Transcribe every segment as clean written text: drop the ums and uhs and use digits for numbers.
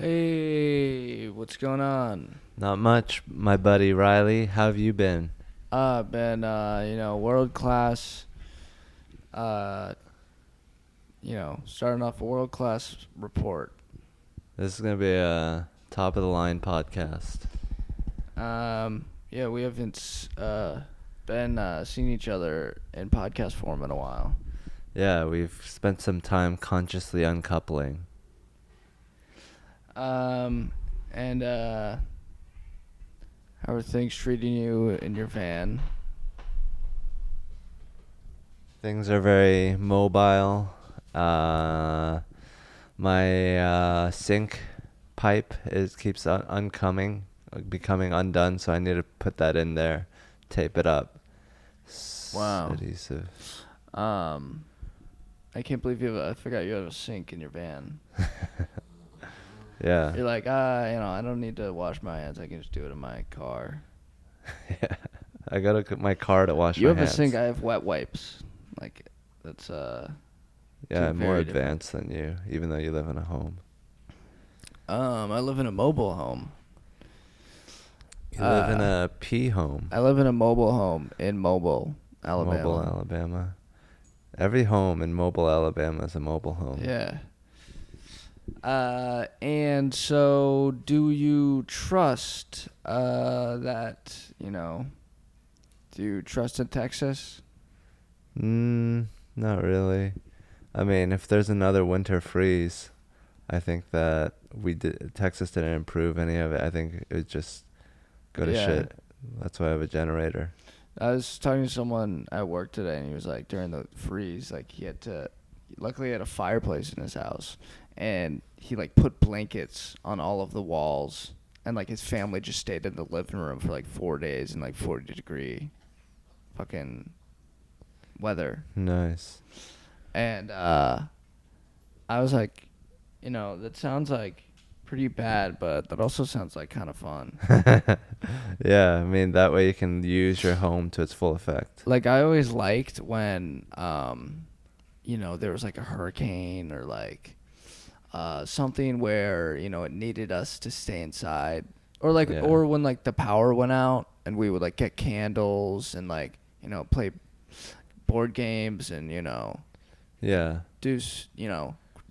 Hey, what's going on? Not much, my buddy Riley. How have you been? Been world class. Uh, starting off a world class report. This is gonna be a top of the line podcast. Yeah, we haven't been seeing each other in podcast form in a while. Yeah, we've spent some time consciously uncoupling. And how are things treating you in your van? Things are very mobile. My sink pipe keeps uncoming, becoming undone. So I need to put that in there, tape it up. Wow. Adhesive. I can't believe I forgot you have a sink in your van. Yeah. You're like, I don't need to wash my hands. I can just do it in my car. Yeah. I gotta get my car to wash You my have hands. a sink. I have wet wipes. Like, that's Yeah, I'm more very different. advanced than you, even though you live in a home. I live in a mobile home. You live in a P home. I live in a mobile home in Mobile, Alabama. Mobile, Alabama. Every home in Mobile, Alabama is a mobile home. Yeah. And so do you trust that, do you trust in Texas? Not really. I mean, if there's another winter freeze, I think that Texas didn't improve any of it. I think it would just go to Yeah. shit. That's why I have a generator. I was talking to someone at work today, and he was like, during the freeze, like luckily he had a fireplace in his house, and he like put blankets on all of the walls, and like his family just stayed in the living room for like 4 days in like 40-degree fucking weather. Nice. And I was like, that sounds like pretty bad, but that also sounds like kind of fun. Yeah, I mean, that way you can use your home to its full effect. Like, I always liked when there was like a hurricane or like something where it needed us to stay inside, or like Yeah. or when like the power went out and we would like get candles and like play board games and Yeah. do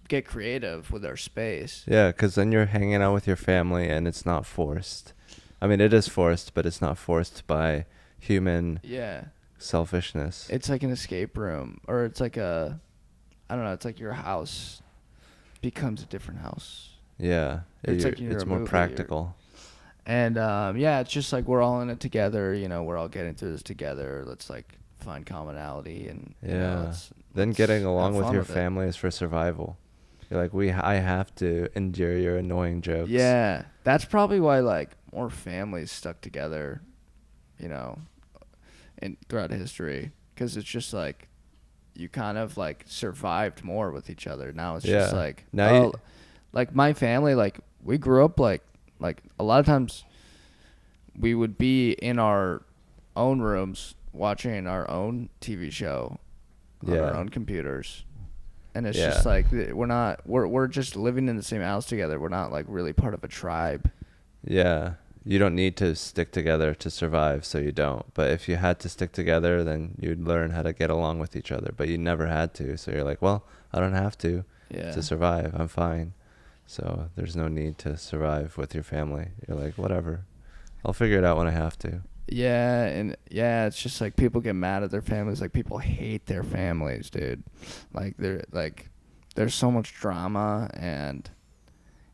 get creative with our space. Yeah, because then you're hanging out with your family and it's not forced. I mean, it is forced, but it's not forced by human Yeah, selfishness. it's like an escape room, or it's like I don't know, it's like your house becomes a different house. Yeah, It's like you're it's a more movie, practical. And yeah, it's just like we're all in it together. We're all getting through this together. Let's like find commonality and Yeah. Then getting have along with fun your it. family is for survival. You're like, I have to endure your annoying jokes. Yeah, that's probably why like more families stuck together, and throughout history, because it's just like you kind of like survived more with each other. Now it's just Yeah. like Now like my family, like we grew up like a lot of times we would be in our own rooms watching our own TV show on Yeah. our own computers. And it's Yeah. just like we're just living in the same house together. We're not like really part of a tribe. Yeah. You don't need to stick together to survive, so you don't. But if you had to stick together, then you'd learn how to get along with each other. But you never had to, so you're like, well, I don't have to Yeah. survive. I'm fine. So there's no need to survive with your family. You're like, whatever. I'll figure it out when I have to. Yeah, and yeah, it's just like people get mad at their families. Like people hate their families, dude. Like there's so much drama, and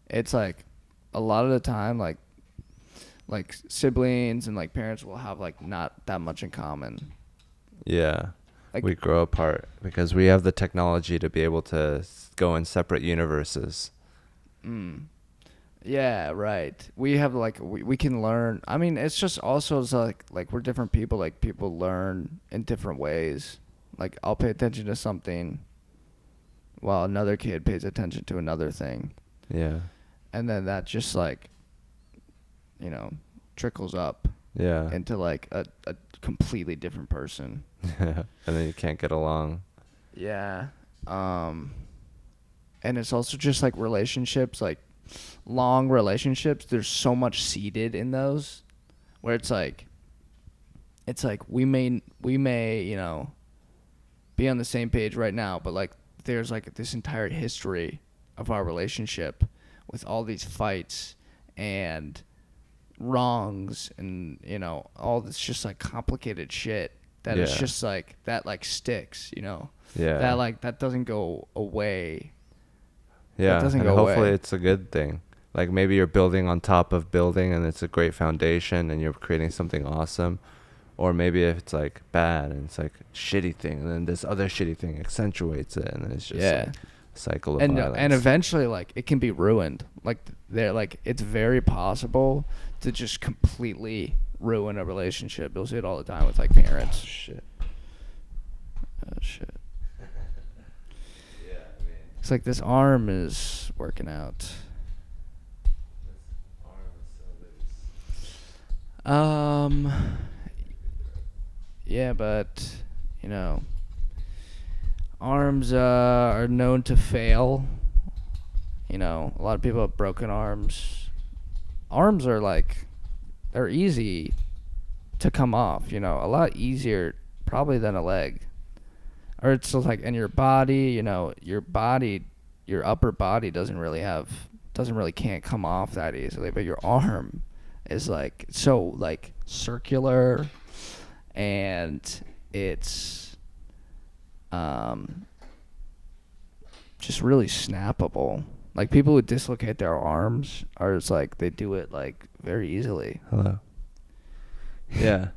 it's like a lot of the time like siblings and like parents will have like not that much in common. Yeah. Like We grow apart because we have the technology to be able to go in separate universes. Yeah, right. We have like we can learn. I mean, it's just also it's like we're different people. Like people learn in different ways. Like I'll pay attention to something while another kid pays attention to another thing. Yeah. And then that just like trickles up Yeah. into like a completely different person. And then you can't get along. Yeah. And it's also just like relationships, like long relationships, there's so much seeded in those where it's like we may, you know, be on the same page right now, but like there's like this entire history of our relationship with all these fights and wrongs and, you know, all this just like complicated shit that it's just like that like sticks, you know. Yeah. That like that doesn't go away. Yeah. That doesn't and go hopefully away. it's a good thing. Like maybe you're building on top of building and it's a great foundation and you're creating something awesome. Or maybe if it's like bad and it's like a shitty thing and then this other shitty thing accentuates it and then it's just like a cycle of violence. And eventually like it can be ruined. Like they're like it's very possible to just completely ruin a relationship. You'll see it all the time with like parents. Shit. Oh shit. Yeah, I mean. It's like this arm is working out. This arm is so loose. Yeah, but you know, arms are known to fail. You know, a lot of people have broken arms. Arms are like, they're easy to come off, you know, a lot easier probably than a leg. Or it's just like, and your body, you know, your upper body can't come off that easily, but your arm is like so like circular and it's just really snappable. Like people who dislocate their arms are just like they do it like very easily. Hello. Yeah,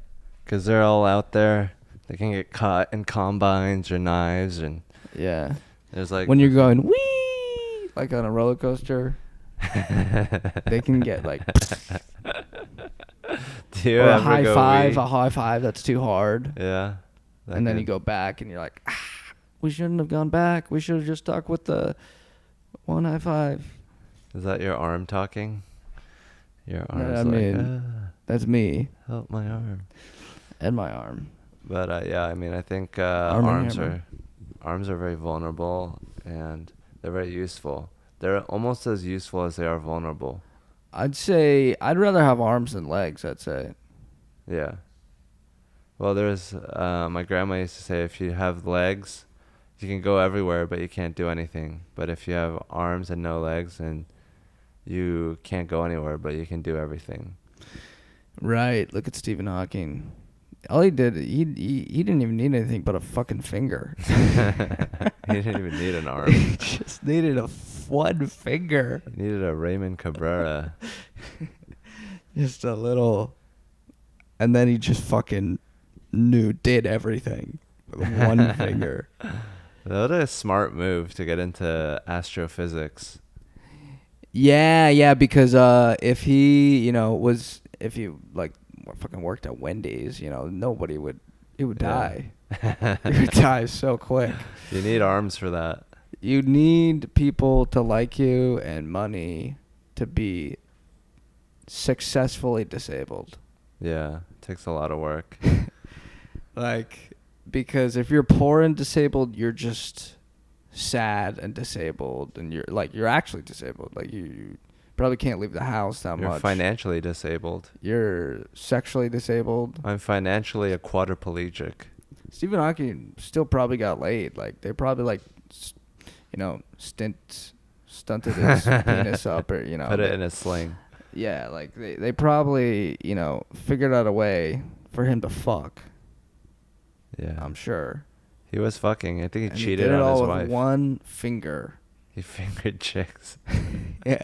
because they're all out there. They can get caught in combines or knives, and Yeah. there's like When you're going wee like on a roller coaster, they can get like Do you or a ever high go five, wee? a high five that's too hard. Yeah. And then you go back and you're like, we shouldn't have gone back. We should have just stuck with the one high five. Is that your arm talking? Your No, arm's I mean, that's me help my arm. and my arm. But yeah, I mean, I think Arm and arms are very vulnerable and they're very useful. They're almost as useful as they are vulnerable. I'd say I'd rather have arms than legs, I'd say. Yeah. Well, there's my grandma used to say if you have legs, you can go everywhere, but you can't do anything. But if you have arms and no legs, then you can't go anywhere, but you can do everything. Right. Look at Stephen Hawking. All he did, he didn't even need anything but a fucking finger. He didn't even need an arm. He just needed one finger. He needed a Raymond Cabrera. Just a little. And then he just fucking did everything with one finger. That was a smart move to get into astrophysics. Yeah, because if he, you know, if he like fucking worked at Wendy's, you know, he would die. He would die so quick. You need arms for that. You need people to like you and money to be successfully disabled. Yeah, it takes a lot of work. Like, because if you're poor and disabled, you're just sad and disabled, and you're actually disabled. Like you probably can't leave the house that You're much. financially disabled. You're sexually disabled. I'm financially a quadriplegic. Stephen Hawking still probably got laid. Like they probably like, you know, stunted his penis up, or you know, Put it in a sling. Yeah, like they probably, you know, figured out a way for him to fuck. Yeah. I'm sure. He was fucking. I think he And cheated did it on all his with wife. one finger. He fingered chicks. Yeah.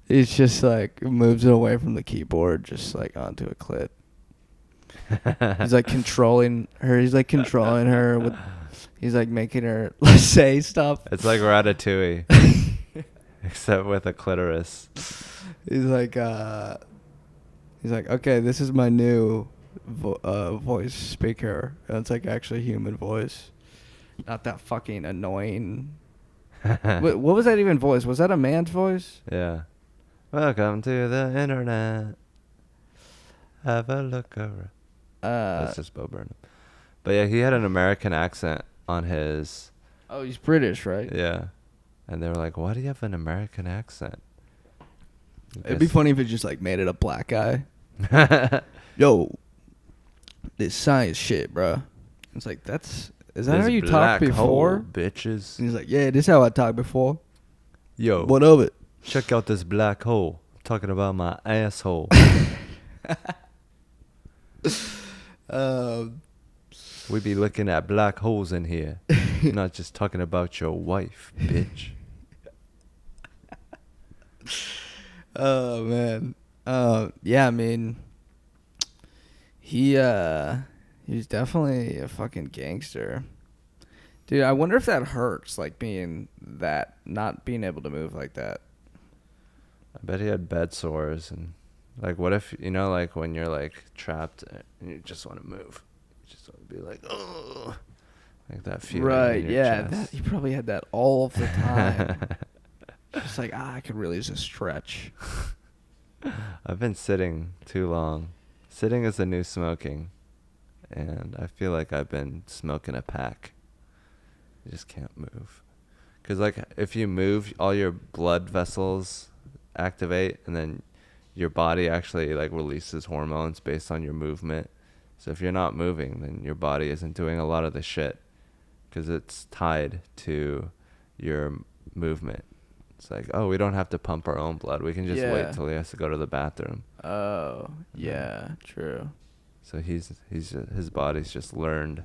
He's just like moves it away from the keyboard, just like onto a clit. He's like controlling her. He's like controlling her with. He's like making her say stuff. It's like Ratatouille, except with a clitoris. He's like, okay, this is my new voice speaker. And it's like actually human voice, not that fucking annoying. What was that even voice? Was that a man's voice? Yeah. Welcome to the internet. Have a look around. That's just Bo Burnham. But yeah, he had an American accent on his. Oh, he's British, right? Yeah. And they were like, "Why do you have an American accent?" It'd be funny if it just like made it a black guy. Yo, this science shit, bro. It's like is that This how you talked black hole, before? bitches. And he's like, yeah, this is how I talked before. Yo, What of it? check out this black hole. I'm talking about my asshole. Um, We be looking at black holes in here. Not just talking about your wife, bitch. oh man. Yeah, I mean, he's definitely a fucking gangster. Dude, I wonder if that hurts, like not being able to move like that. I bet he had bed sores and like what if like when you're like trapped and you just want to move. You just want to be like, oh, like that feeling Right, in your yeah. chest. He probably had that all of the time. Just like, I could really use a stretch. I've been sitting too long. Sitting is the new smoking. And I feel like I've been smoking a pack. You just can't move. Because, like, if you move, all your blood vessels activate, and then your body actually, like, releases hormones based on your movement. So if you're not moving, then your body isn't doing a lot of the shit. Because it's tied to your movement. It's like, oh, we don't have to pump our own blood. We can just wait till he has to go to the bathroom. Oh, yeah, true. So his body's just learned.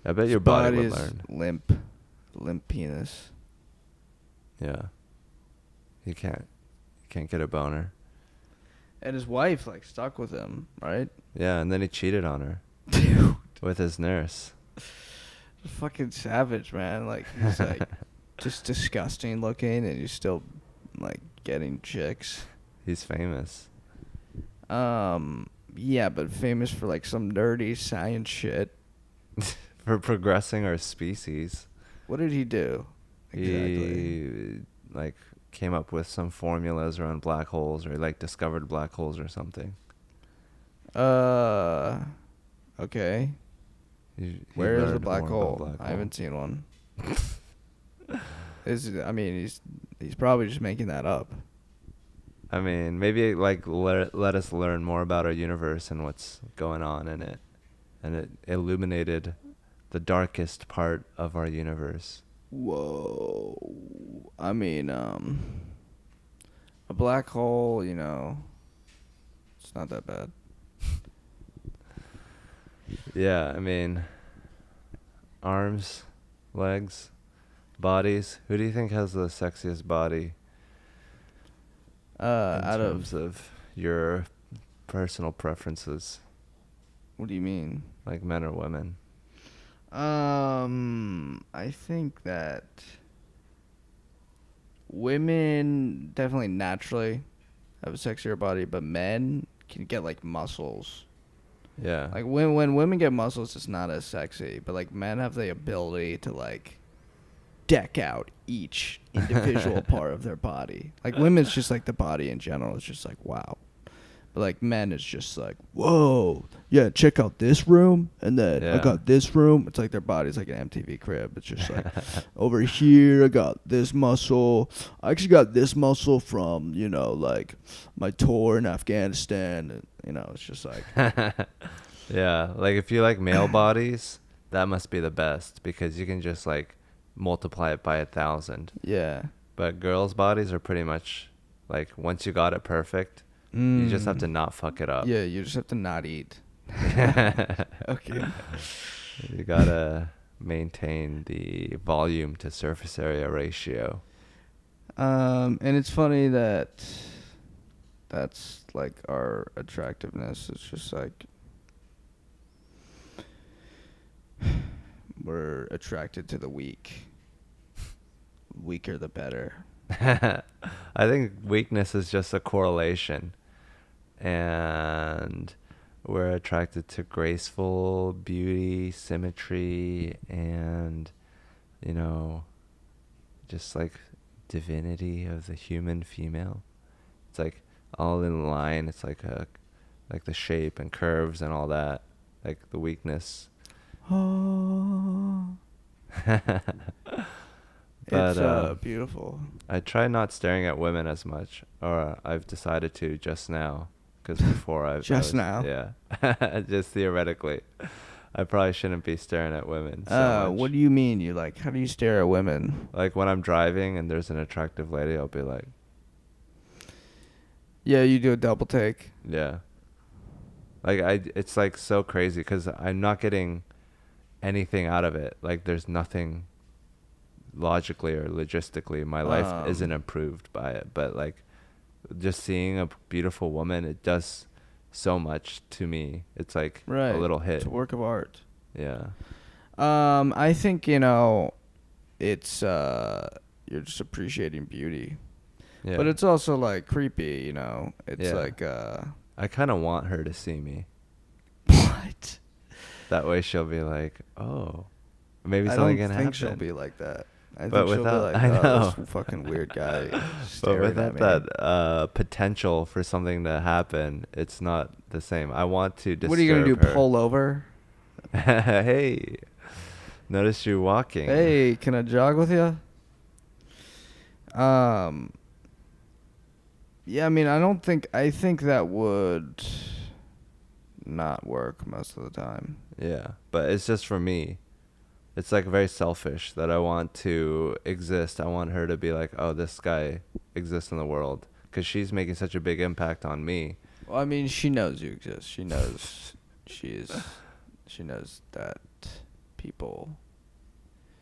I bet your body would learn. Limp penis. Yeah. He can't get a boner. And his wife like stuck with him, right? Yeah, and then he cheated on her Dude, with his nurse. fucking savage, man. Like he's like just disgusting looking, and he's still like getting chicks. He's famous. Yeah, but famous for like some nerdy science shit. For progressing our species. What did he do? Exactly. He like came up with some formulas around black holes, or like discovered black holes or something. Okay. He Where is a learned black more about hole? black I hole. haven't seen one. He's probably just making that up. I mean, maybe like let us learn more about our universe and what's going on in it. And it illuminated the darkest part of our universe. Whoa. I mean, a black hole, it's not that bad. Yeah, I mean, arms, legs, bodies. Who do you think has the sexiest body in Out terms of, of your personal preferences, what do you mean? like men or women? I think that women definitely naturally have a sexier body, but men can get like muscles. Yeah. Like when women get muscles, it's not as sexy, but like men have the ability to like deck out each individual part of their body. Like women's just like the body in general. It's just like wow. But like men, it's just like whoa, yeah. Check out this room, and then I Yeah. got this room. It's like their body's like an MTV crib. It's just like over here, I got this muscle. I actually got this muscle from like my tour in Afghanistan. And, it's just like Yeah, like if you like male bodies, that must be the best because you can just like multiply it by 1,000. yeah. But girls' bodies are pretty much like once you got it perfect, you just have to not fuck it up. Yeah, you just have to not eat. Okay. You gotta maintain the volume to surface area ratio. And it's funny that that's like our attractiveness. It's just like we're attracted to the weak. Weaker the better. I think weakness is just a correlation. And we're attracted to graceful beauty, symmetry, and, just like divinity of the human female. It's like all in line. It's like the shape and curves and all that. Like the weakness. But It's beautiful. I try not staring at women as much, or I've decided to just now, because before Just now? yeah, just theoretically, I probably shouldn't be staring at women so much. What do you mean? You like? How do you stare at women? Like when I'm driving and there's an attractive lady, I'll be like, Yeah, you do a double take. yeah. Like it's like so crazy because I'm not getting anything out of it. Like there's nothing logically or logistically. My life isn't improved by it, but like just seeing a beautiful woman, it does so much to me. It's like Right. a little hit. It's a work of art. Yeah. I think it's you're just appreciating beauty, Yeah. but it's also like creepy. It's Yeah. like I kind of want her to see me. what? That way she'll be like, oh, maybe I something don't can think happen. she'll be like that. I But think she'll be without- like, I oh, know. this fucking weird guy But staring without at me. that potential for something to happen, it's not the same. I want to disturb What are you gonna do? her. Pull over? Hey, notice you walking. Hey, can I jog with you? Yeah, I mean, I think that would not work most of the time. Yeah, but it's just for me. It's like very selfish that I want to exist. I want her to be like, oh, this guy exists in the world because she's making such a big impact on me. Well, I mean, she knows you exist. She knows she knows that people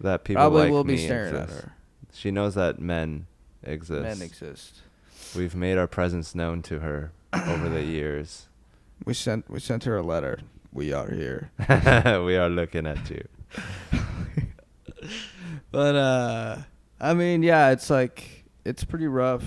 That people probably like will be me staring exist. at her. She knows that men exist. Men exist. We've made our presence known to her over the years. We sent her a letter. We are here. We are looking at you. But I mean, yeah, it's like it's pretty rough,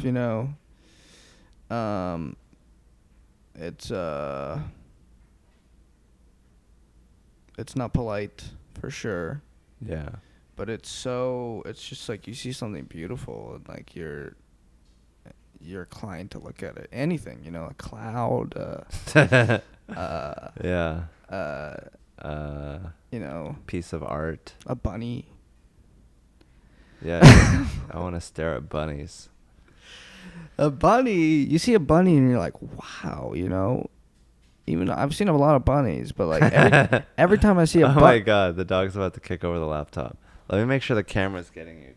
it's not polite for sure, Yeah. but it's just like you see something beautiful and like you're inclined to look at it. Anything, a cloud, Yeah. Piece of art. a bunny. Yeah. I want to stare at bunnies. A bunny, you see a bunny and you're like, wow, Even I've seen a lot of bunnies, but like every time I see a Oh bunny. my god, the dog's about to kick over the laptop. Let me make sure the camera's getting you.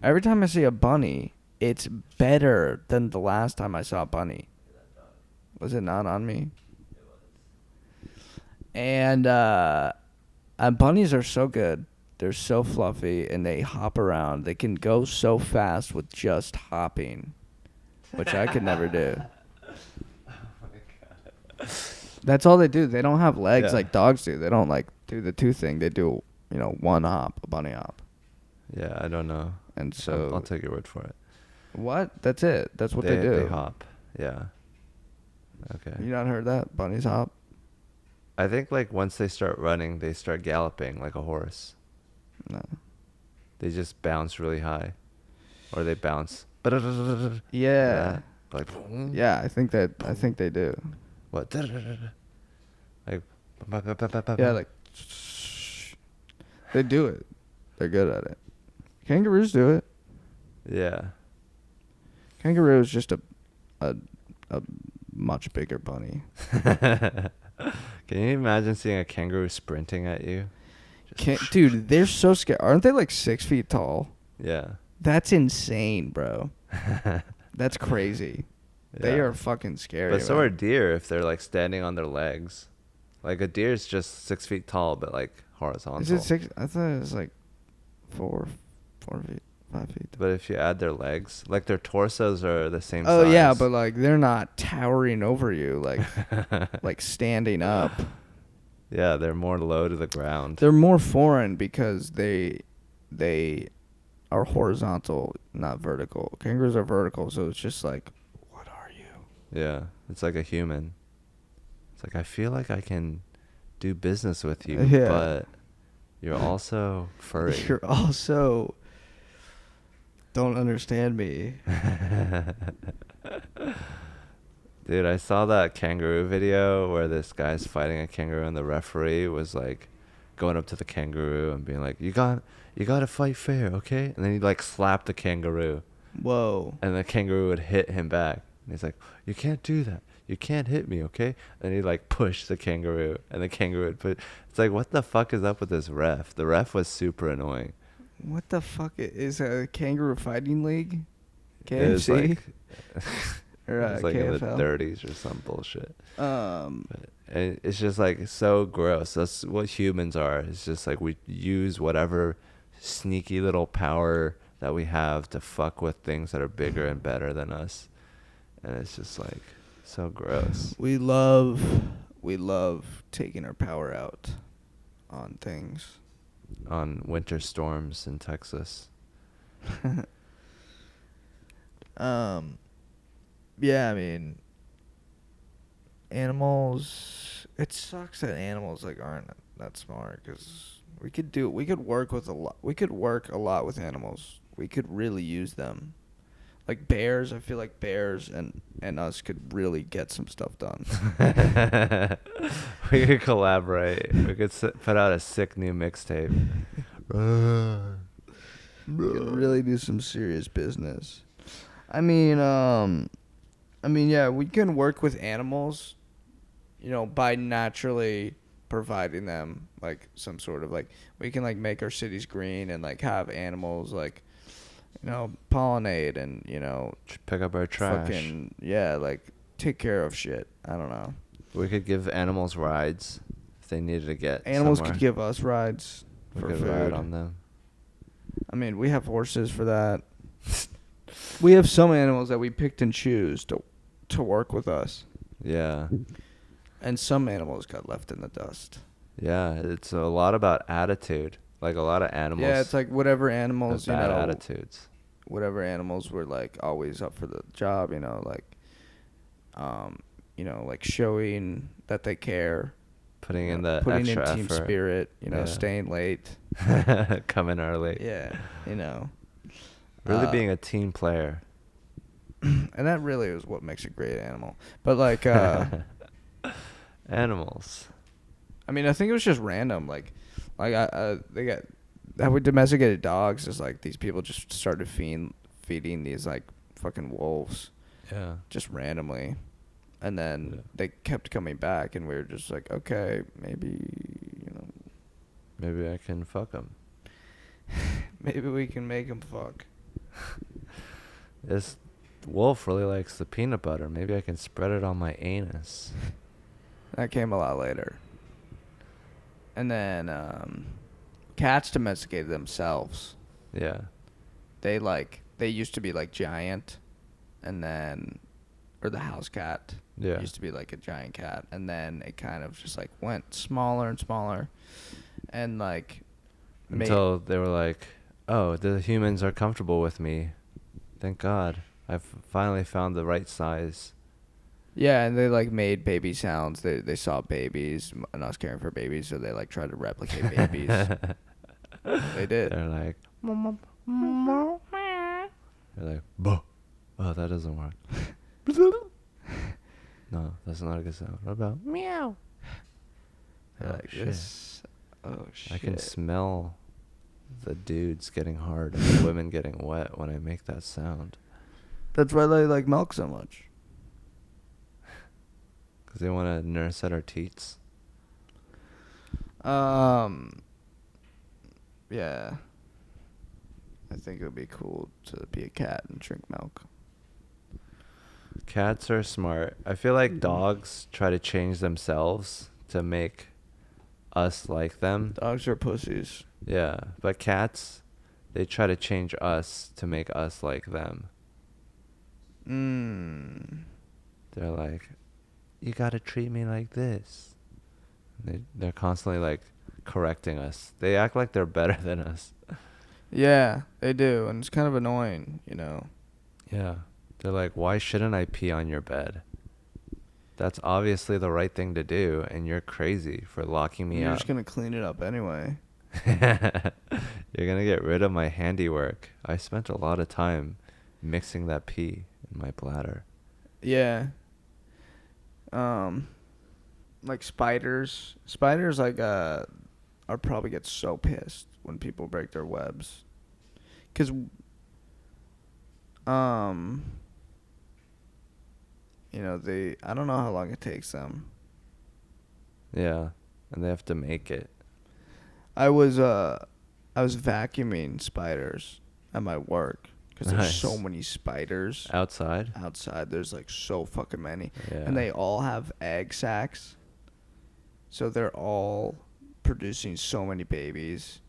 Every time I see a bunny, it's better than the last time I saw a bunny. Was it not on me? And bunnies are so good. They're so fluffy, and they hop around. They can go so fast with just hopping, which I could never do. Oh my god. That's all they do. They don't have legs Yeah. like dogs do. They don't like do the two thing. They do, one hop, a bunny hop. Yeah, I don't know. And so I'll take your word for it. what? That's it. That's what they do. They hop. Yeah. Okay. You not heard that? Bunnies hop. I think like once they start running, they start galloping like a horse. No. They just bounce really high, or they bounce. Yeah. Like. Yeah, I think they do. What? Like. Yeah, like they do it. They're good at it. Kangaroos do it. Yeah. Kangaroo is just a much bigger bunny. Can you imagine seeing a kangaroo sprinting at you? Dude, they're so scary. Aren't they like 6 feet tall? Yeah. That's insane, bro. That's crazy. They Yeah. are fucking scary. But so man. are deer if they're like standing on their legs. Like a deer is just 6 feet tall, but like horizontal. Is it 6? I thought it was like 4 feet, 5 feet. But if you add their legs, like their torsos are the same Oh size. yeah, but like they're not towering over you, like like standing up. Yeah, they're more low to the ground. They're more foreign because they are horizontal, not vertical. Kangaroos are vertical, so it's just like, what are you? Yeah, it's like a human. It's like I feel like I can do business with you, Yeah. but you're also furry. You're also don't understand me. Dude, I saw that kangaroo video where this guy's fighting a kangaroo and the referee was like going up to the kangaroo and being like, you got to fight fair, okay? And then he'd like slap the kangaroo, Whoa. and the kangaroo would hit him back. And he's like, you can't do that. You can't hit me, okay? And he'd like push the kangaroo, and the kangaroo would put. It's like, what the fuck is up with this ref? The ref was super annoying. What the fuck is a kangaroo fighting league? It was KFC? like, Or it was like in the KFL? 30s or some bullshit. Um, And it's just like so gross. That's what humans are. It's just like we use whatever sneaky little power that we have to fuck with things that are bigger and better than us. And it's just like so gross. we love taking our power out on things. On winter storms in Texas. Yeah, I mean, animals. It sucks that animals like aren't that smart because We could work with a lot. We could work a lot with animals. We could really use them. Like bears, I feel like bears and us could really get some stuff done. We could collaborate. We could put out a sick new mixtape. We could really do some serious business. I mean, yeah, we can work with animals, by naturally providing them like some sort of like we can like make our cities green and like have animals like pollinate and Pick up our trash. fucking like take care of shit. I don't know. We could give animals rides if they needed to get Animals somewhere. could give us rides We for could food. ride on them. I mean, we have horses for that. We have some animals that we picked and choose to work with us, Yeah. and some animals got left in the dust. Yeah, it's a lot about attitude. Like a lot of animals. Yeah, it's like whatever have animals, bad attitudes. whatever animals were like always up for the job, like showing that they care, Putting in the putting extra in team effort. spirit, Yeah. staying late. Coming early. Yeah, Really uh, being a team player. and that really is what makes a great animal. But like, Animals. I mean, I think it was just random. Like they got how we domesticated dogs. Is like these people just started feeding these like fucking wolves Yeah. just randomly, and then Yeah. they kept coming back, and we were just like, okay, maybe Maybe I can fuck them. maybe we can make them fuck. This wolf really likes the peanut butter. Maybe I can spread it on my anus. That came a lot later. And then cats domesticated themselves. Yeah. They used to be like giant, and then or the house cat Yeah. used to be like a giant cat, and then it kind of just like went smaller and smaller, and like Until they were like, oh, the humans are comfortable with me. Thank God. I've finally found the right size. yeah, and they like made baby sounds. They saw babies and us caring for babies, so they like tried to replicate babies. They did. They're like, they're like, "Buh." Oh, that doesn't work. No, that's not a good sound. What about meow? They're Oh, like shit. this. Oh shit. I can smell the dudes getting hard and the women getting wet when I make that sound. That's why they like milk so much. Because they want to nurse at our teats. Yeah. I think it would be cool to be a cat and drink milk. Cats are smart. I feel like dogs try to change themselves to make us like them. Dogs are pussies. Yeah, but cats, they try to change us to make us like them. They're like, you gotta treat me like this. They're constantly like correcting us. They act like they're better than us. Yeah, they do, and it's kind of annoying, Yeah. They're like, why shouldn't I pee on your bed? That's obviously the right thing to do, and you're crazy for locking me You're up. just gonna clean it up anyway. You're gonna get rid of my handiwork. I spent a lot of time mixing that pee in my bladder. Yeah. Like spiders. Spiders like I'd probably get so pissed when people break their webs. Cause, I don't know how long it takes them. Yeah, and they have to make it. I was vacuuming spiders at my work because there's so Nice. many spiders Outside? outside. There's like so fucking many, Yeah. and they all have egg sacs, so they're all producing so many babies.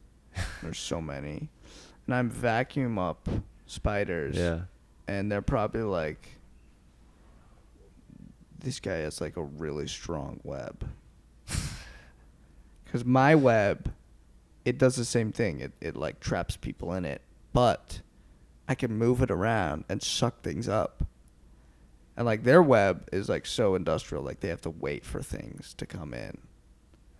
There's so many, and I'm vacuum up spiders. Yeah. And they're probably like, this guy has like a really strong web. Because my web, it does the same thing. It like traps people in it. But I can move it around and suck things up. And like their web is like so industrial. Like they have to wait for things to come in.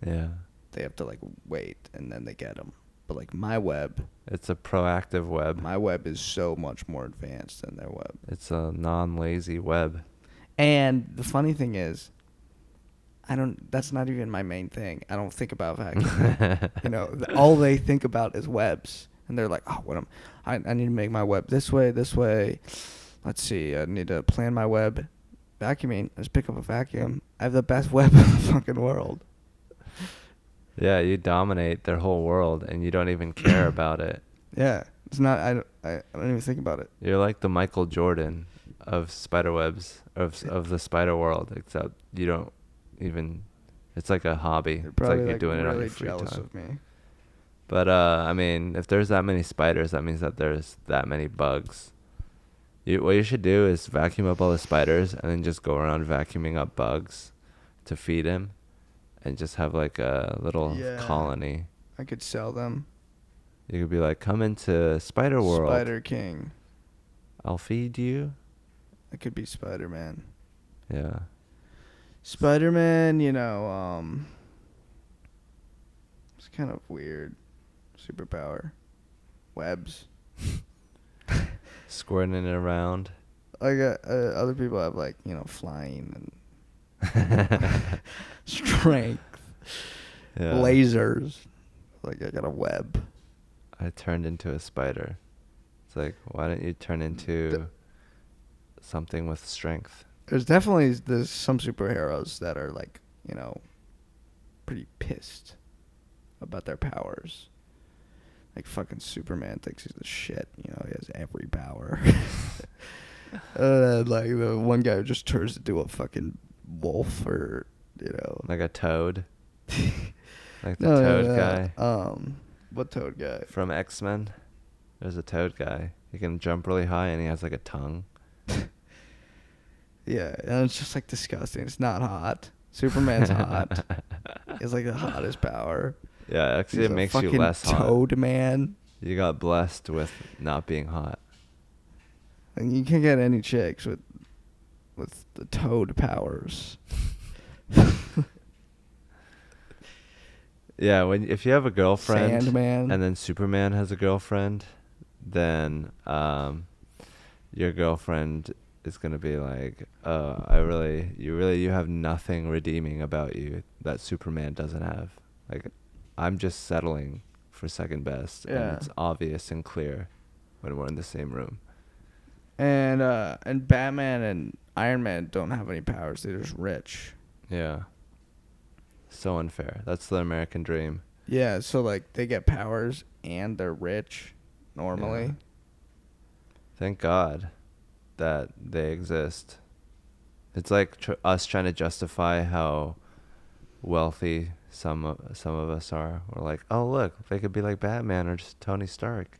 Yeah. They have to like wait and then they get them. But like my web, It's a proactive web. my web is so much more advanced than their web. It's a non-lazy web. And the funny thing is, that's not even my main thing. I don't think about vacuuming. All they think about is webs. And they're like, oh, I need to make my web this way. Let's see, I need to plan my web. Vacuuming, I just pick up a vacuum. I have the best web in the fucking world. Yeah, you dominate their whole world and you don't even care about it. Yeah, it's not, I don't even think about it. You're like the Michael Jordan of spider webs, of the spider world, except you don't even, it's like a hobby. They're It's probably like you're doing it on really your free jealous time. of me. But, I mean, if there's that many spiders, that means that there's that many bugs. What you should do is vacuum up all the spiders and then just go around vacuuming up bugs to feed him and just have like a little colony. I could sell them. You could be like, come into Spider World. Spider King. I'll feed you. I could be Spider-Man. Yeah. Spider-Man, it's kind of weird. Superpower. Webs. Squirting it around. Like other people have like, flying and strength. Yeah. Lasers. Like I got a web. I turned into a spider. It's like, why don't you turn into something with strength? There's some superheroes that are like, pretty pissed about their powers. Like fucking Superman thinks he's the shit. He has every power. Like the one guy who just turns into a fucking wolf or, Like a toad. Like the No, toad guy. What toad guy? From X-Men. There's a toad guy. He can jump really high and he has like a tongue. Yeah, and it's just like disgusting. It's not hot. Superman's hot. He has like the hottest power. Yeah, actually He's it a makes you fucking less hot. Toad man. You got blessed with not being hot. And you can't get any chicks with the toad powers. Yeah, if you have a girlfriend Sandman. and then Superman has a girlfriend, then your girlfriend is gonna be like, "Oh, you have nothing redeeming about you that Superman doesn't have. Like, I'm just settling for second best, Yeah. and it's obvious and clear when we're in the same room." And Batman and Iron Man don't have any powers. They're just rich. Yeah. So unfair. That's the American dream. Yeah, so like they get powers and they're rich normally. Yeah. Thank God that they exist. It's like us trying to justify how wealthy some of us are. We're like, oh look, they could be like Batman or just Tony Stark.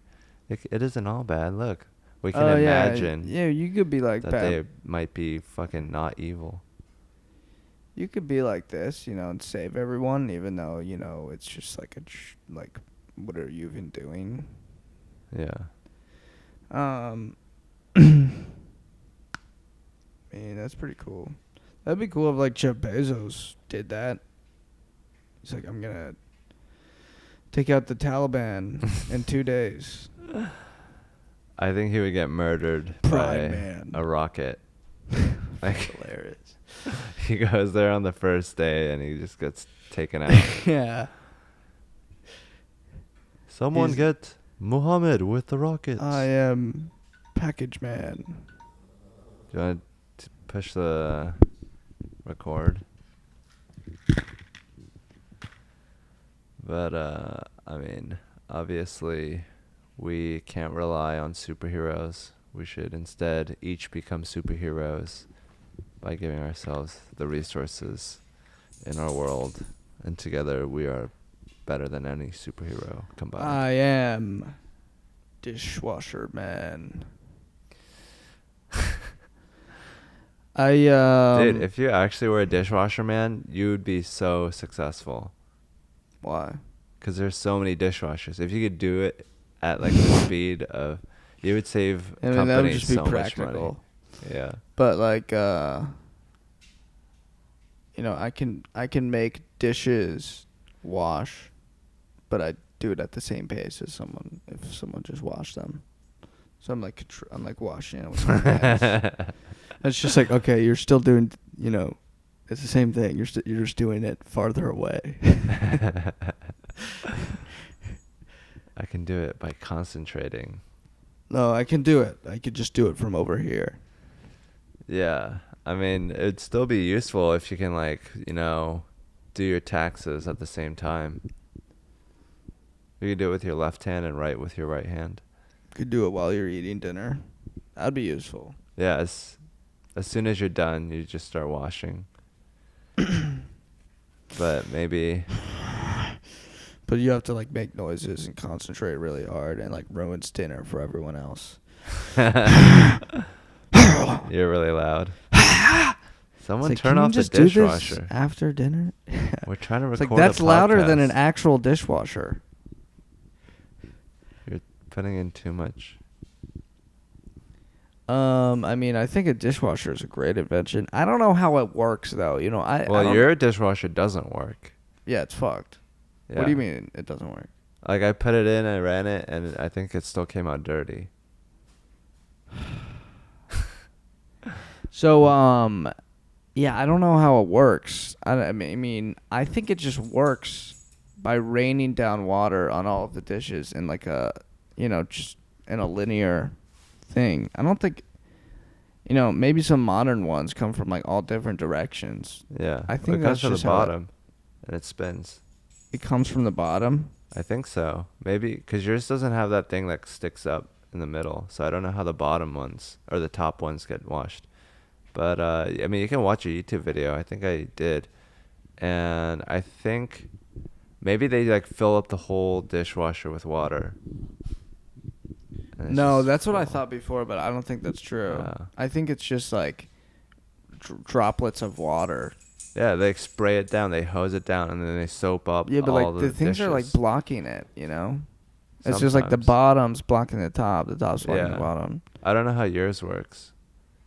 It isn't all bad. Look, we can imagine. Yeah, you could be like that they might be fucking not evil. You could be like this, and save everyone, even though it's just like like, what are you even doing? Yeah. I mean, that's pretty cool. That'd be cool if like Jeff Bezos did that. He's like, I'm gonna take out the Taliban in 2 days. I think he would get murdered Pride by man. a rocket. Like, Hilarious. he goes there on the first day and he just gets taken out. Yeah. Someone He's- get Muhammad with the rockets. I am package man. Do you want to push the record? But, I mean, obviously, we can't rely on superheroes. We should instead each become superheroes by giving ourselves the resources in our world. And together we are better than any superhero combined. I am Dishwasher man. Dude, if you actually were a dishwasher man, you would be so successful. Why? Because there's so many dishwashers. If you could do it at like the speed of, you would save I mean, that would companies just be so much money. practical. Yeah. But like, you know, I can make dishes wash, but I do it at the same pace as someone if someone just washed them. So I'm like washing it with my hands. It's just like, okay, you're still doing, you know, it's the same thing. You're just doing it farther away. I can do it by concentrating. No, I can do it. I could just do it from over here. Yeah. I mean, it'd still be useful if you can, like, you know, do your taxes at the same time. You could do it with your left hand and write with your right hand. Could do it while you're eating dinner. That'd be useful. Yeah, as soon as you're done, you just start washing. But maybe... But you have to like make noises and concentrate really hard, and like ruins dinner for everyone else. You're really loud. Someone Like, turn can you off the just do this dishwasher. after dinner? We're trying to It's record like that's a louder than an podcast. actual dishwasher. You're putting in too much. I mean, I think a dishwasher is a great invention. I don't know how it works though. You know, I Well, don't- your dishwasher doesn't work. yeah, it's fucked. Yeah. What do you mean it doesn't work? Like, I put it in, I ran it, and I think it still came out dirty. So, yeah, I don't know how it works. I mean, I think it just works by raining down water on all of the dishes in like a, you know, just in a linear thing. I don't think, you know, maybe some modern ones come from like all different directions. Yeah. I think it that's goes to the just how it- bottom, and it spins. It comes from the bottom. I think so. Maybe because yours doesn't have that thing that sticks up in the middle, so I don't know how the bottom ones or the top ones get washed. But I mean, you can watch a YouTube video. I think I did, and I think maybe they like fill up the whole dishwasher with water. And it's No, just that's what I full. thought before, but I don't think that's true. Oh. I think it's just like droplets of water. Yeah, they spray it down, they hose it down, and then they soap up. Yeah, but all like the things are like dishes. blocking it, you know? It's just like the Sometimes. bottom's blocking the top, the top's blocking Yeah. the bottom. I don't know how yours works,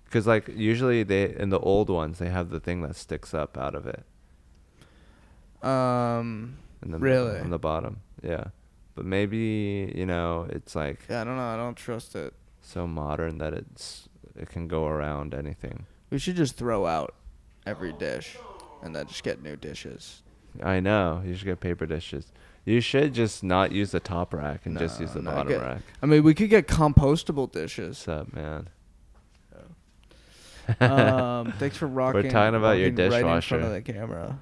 because like usually they in the old ones they have the thing that sticks up out of it. In the Really? middle, on the bottom. Yeah, but maybe you know it's like Yeah, I don't know. I don't trust it. so modern that it can go around anything. We should just throw out every dish and then just get new dishes. I know you should get paper dishes. You should just not use the top rack and just use the No, bottom get- rack. I mean, we could get compostable dishes. What's up, man? Thanks for rocking. We're talking about your rocking right in dishwasher. front of the camera.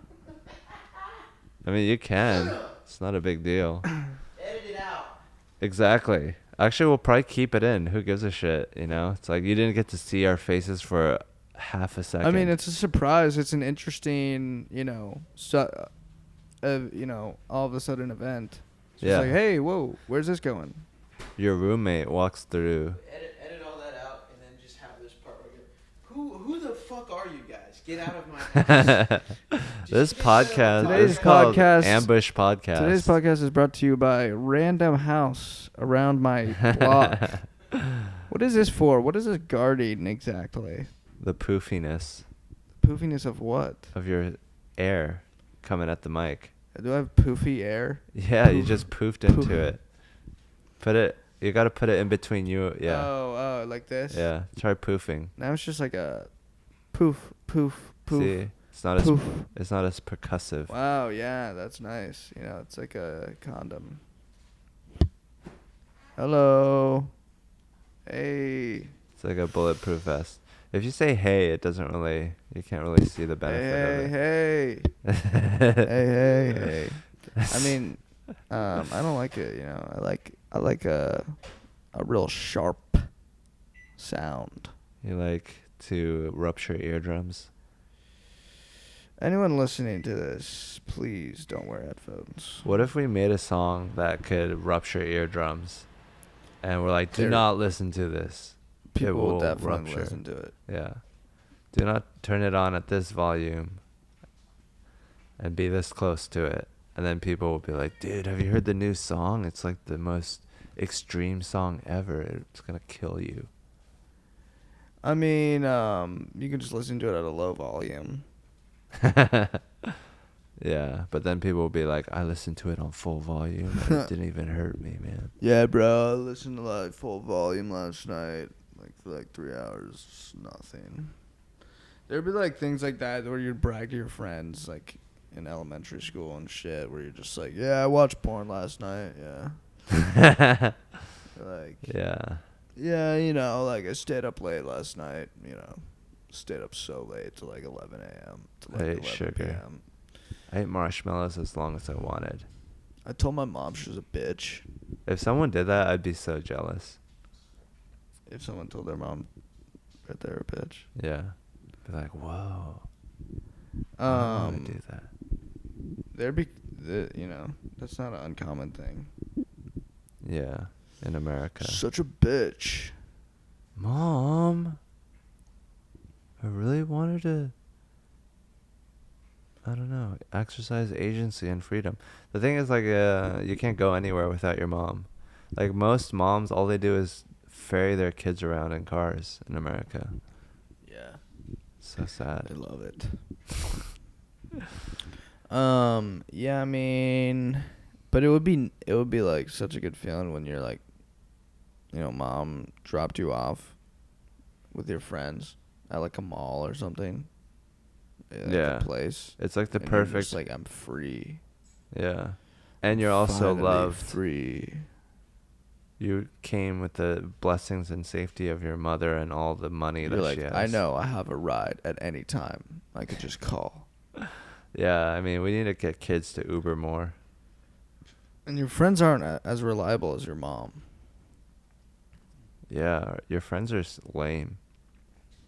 I mean, you can. It's not a big deal. Edit it out. Exactly. Actually, we'll probably keep it in. Who gives a shit? You know, it's like you didn't get to see our faces for half a second. I mean, it's a surprise. It's an interesting, you know, you know, all of a sudden event. It's Yeah. just like, hey, whoa, where's this going? Your roommate walks through. Edit all that out and then just have this part where who the fuck are you guys? Get out of my house. This podcast. Today's This is called podcast- Ambush Podcast. Today's podcast is brought to you by Random House around my block. What is this for? What is this guarding exactly? The poofiness Poofiness of what? of your air coming at the mic. Do I have poofy air? Yeah, you Poof. just poofed into Poof. it. Put it. You got to put it in between you. Yeah. Oh, like this? Yeah. Try poofing. Now it's just like a poof, poof, poof. See, it's not as Poof. it's not as percussive. Wow, yeah, that's nice. You know, it's like a condom. Hello. Hey. It's like a bulletproof vest. If you say hey, it doesn't really. You can't really see the benefit Hey, of hey, it. hey. I mean, I don't like it. You know, I like a real sharp sound. You like to rupture eardrums. Anyone listening to this, please don't wear headphones. What if we made a song that could rupture eardrums, and we're like, do There- not listen to this. People will will definitely rupture. listen to it. Yeah. Do not turn it on at this volume and be this close to it. And then people will be like, dude, have you heard the new song? It's like the most extreme song ever. It's going to kill you. I mean, you can just listen to it at a low volume. Yeah, but then people will be like, I listened to it on full volume and it didn't even hurt me, man. Yeah, bro. I listened to like full volume last night, like for like 3 hours. It's nothing. There'd be like things like that where you'd brag to your friends, like in elementary school and shit, where you're just like, yeah, I watched porn last night. Yeah. Like, Yeah. yeah, you know, like I stayed up late last night. You know, stayed up so late till like 11 a.m. to like I ate 11 sugar. p.m. I ate marshmallows as long as I wanted. I told my mom she was a bitch. If someone did that, I'd be so jealous. If someone told their mom that they're a bitch. Yeah. Be like, whoa. I want to do that. There'd be, you know, that's not an uncommon thing. Yeah. In America. Such a bitch. Mom, I really wanted to, I don't know, exercise agency and freedom. The thing is, like, you can't go anywhere without your mom. Like, most moms, all they do is ferry their kids around in cars in America. Yeah. So sad. I love it. Yeah, I mean, but it would be like such a good feeling when you're like, you know, mom dropped you off with your friends at like a mall or something. Like Yeah. a place. It's like the And you're perfect, just like, I'm free. yeah. And you're also Finally loved. free. You came with the blessings and safety of your mother and all the money You're that like, she has. I know I have a ride at any time. I could just call. Yeah, I mean, we need to get kids to Uber more. And your friends aren't as reliable as your mom. Yeah, your friends are lame.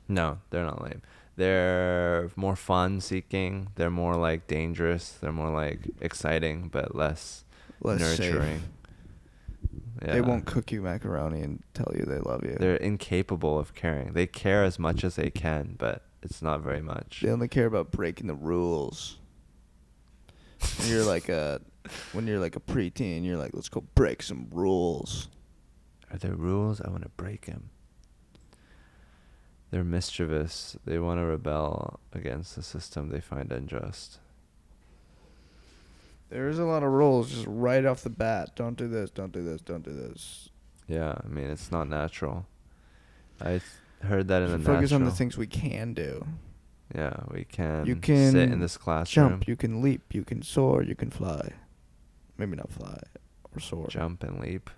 No, they're not lame. They're more fun-seeking. They're more, like, dangerous. They're more, like, exciting, but less nurturing. Safe. Yeah. They won't cook you macaroni and tell you they love you. They're incapable of caring. They care as much as they can, but it's not very much. They only care about breaking the rules. When you're like a preteen, you're like, let's go break some rules. Are there rules? I want to break them. They're mischievous. They want to rebel against the system they find unjust. There's a lot of rules just right off the bat. Don't do this, don't do this, don't do this. Yeah, I mean, it's not natural. I heard that in the Focus on the natural. things we can do. Yeah, we can, You can sit in this classroom. Jump, you can leap, you can soar, you can fly. Maybe not fly or soar. Jump and leap.